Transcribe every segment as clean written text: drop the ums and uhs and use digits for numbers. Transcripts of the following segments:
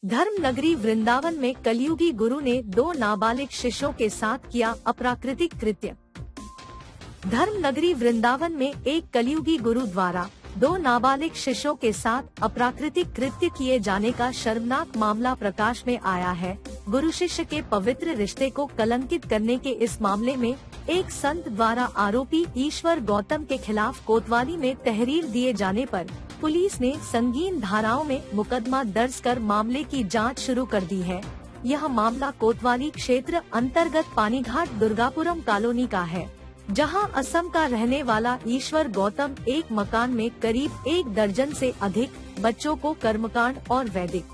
धर्म नगरी वृंदावन में कलयुगी गुरु ने 2 नाबालिग शिष्यों के साथ किया अप्राकृतिक कृत्य। धर्म नगरी वृंदावन में एक कलयुगी गुरु द्वारा 2 नाबालिग शिष्यों के साथ अप्राकृतिक कृत्य किए जाने का शर्मनाक मामला प्रकाश में आया है। गुरु शिष्य के पवित्र रिश्ते को कलंकित करने के इस मामले में एक संत द्वारा आरोपी ईश्वर गौतम के खिलाफ कोतवाली में तहरीर दिए जाने पर पुलिस ने संगीन धाराओं में मुकदमा दर्ज कर मामले की जांच शुरू कर दी है। यह मामला कोतवाली क्षेत्र अंतर्गत पानीघाट दुर्गापुरम कॉलोनी का है, जहां असम का रहने वाला ईश्वर गौतम एक मकान में करीब 1 दर्जन से अधिक बच्चों को कर्मकांड और वैदिक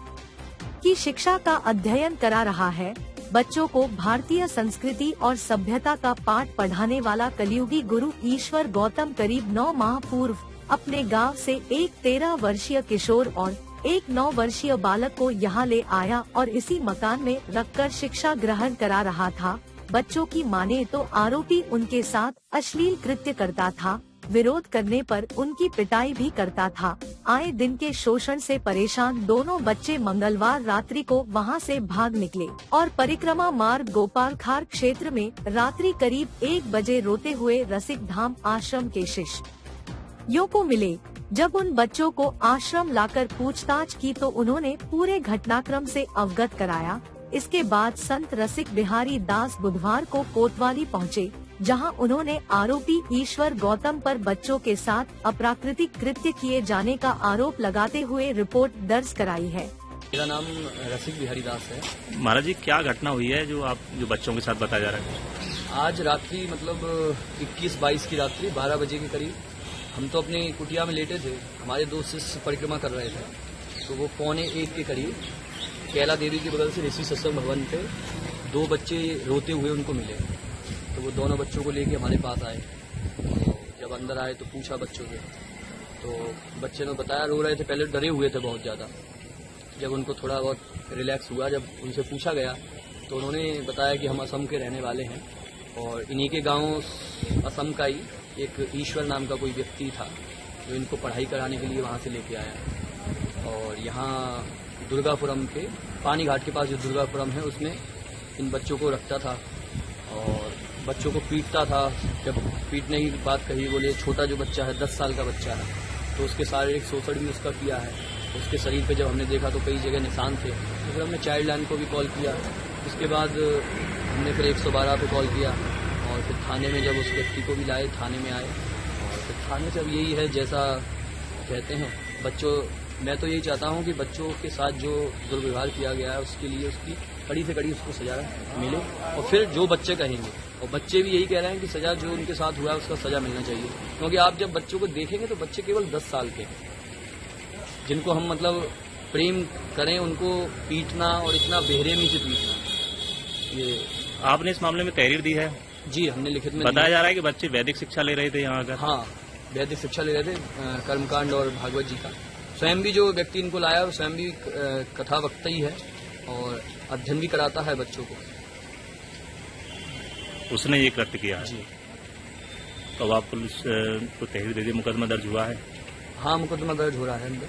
की शिक्षा का अध्ययन करा रहा है। बच्चों को भारतीय संस्कृति और सभ्यता का पाठ पढ़ाने वाला कलयुगी गुरु ईश्वर गौतम करीब 9 माह पूर्व अपने गांव से एक 13 वर्षीय किशोर और एक 9 वर्षीय बालक को यहां ले आया और इसी मकान में रखकर शिक्षा ग्रहण करा रहा था। बच्चों की माने तो आरोपी उनके साथ अश्लील कृत्य करता था, विरोध करने पर उनकी पिटाई भी करता था। आए दिन के शोषण से परेशान दोनों बच्चे मंगलवार रात्रि को वहां से भाग निकले और परिक्रमा मार्ग गोपाल खार क्षेत्र में रात्रि करीब 1 बजे रोते हुए रसिक धाम आश्रम के शिष्यों को मिले। जब उन बच्चों को आश्रम लाकर पूछताछ की तो उन्होंने पूरे घटनाक्रम से अवगत कराया। इसके बाद संत रसिक बिहारी दास बुधवार को कोतवाली पहुँचे, जहां उन्होंने आरोपी ईश्वर गौतम पर बच्चों के साथ अप्राकृतिक कृत्य किए जाने का आरोप लगाते हुए रिपोर्ट दर्ज कराई है। मेरा नाम रसिक बिहारी दास है। महाराज जी, क्या घटना हुई है जो बच्चों के साथ बताया जा रहा है? आज रात्रि मतलब 21-22 की रात्रि 12 बजे के करीब हम तो अपनी कुटिया में लेटे थे। हमारे 2 शिष्य परिक्रमा कर रहे थे, तो वो 12:45 के करीब कैला देवी के बगल से ऋषि सत्संग भवन पे 2 बच्चे रोते हुए उनको मिले। तो वो दोनों बच्चों को लेके हमारे पास आए। तो जब अंदर आए तो पूछा बच्चों से, तो बच्चे ने बताया रो रहे थे, पहले डरे हुए थे बहुत ज़्यादा। जब उनको थोड़ा बहुत रिलैक्स हुआ, जब उनसे पूछा गया तो उन्होंने बताया कि हम असम के रहने वाले हैं और इन्हीं के गांव असम का ही एक ईश्वर नाम का कोई व्यक्ति था जो इनको पढ़ाई कराने के लिए वहाँ से लेके आया। और यहाँ दुर्गापुरम के पानी घाट के पास जो दुर्गापुरम है उसमें इन बच्चों को रखता था और बच्चों को पीटता था। जब पीटने की बात कही, बोले छोटा जो बच्चा है 10 साल का बच्चा है, तो उसके शारीरिक शोषण भी उसका किया है। उसके शरीर पे जब हमने देखा तो कई जगह निशान थे। तो फिर हमने चाइल्ड लाइन को भी कॉल किया। उसके बाद हमने फिर 112 पे कॉल किया और फिर थाने में जब उस व्यक्ति को भी लाए, थाने में आए और फिर थाने से अब यही है जैसा कहते हैं बच्चों, मैं तो यही चाहता हूँ कि बच्चों के साथ जो दुर्व्यवहार किया गया है उसके लिए उसकी कड़ी से कड़ी उसको सजा मिले। और फिर जो बच्चे कहेंगे, और बच्चे भी यही कह रहे हैं कि सजा जो उनके साथ हुआ है उसका सजा मिलना चाहिए। क्योंकि आप जब बच्चों को देखेंगे तो बच्चे केवल 10 साल के हैं, जिनको हम मतलब प्रेम करें उनको पीटना और इतना बेरहमी से पीटना। ये आपने इस मामले में तहरीर दी है? जी, हमने लिखित में बताया जा रहा है कि बच्चे वैदिक शिक्षा ले रहे थे यहाँ आकर। हाँ, वैदिक शिक्षा ले रहे थे, कर्मकांड और भागवत जी का। स्वयं भी जो व्यक्ति इनको लाया स्वयं भी कथा वक्ता ही है और अध्ययन भी कराता है बच्चों को। उसने ये कृत्य किया है? जी। तो अब आप पुलिस को तहरीर दे दी, मुकदमा दर्ज हुआ है? हाँ, मुकदमा दर्ज हो रहा है अंदर।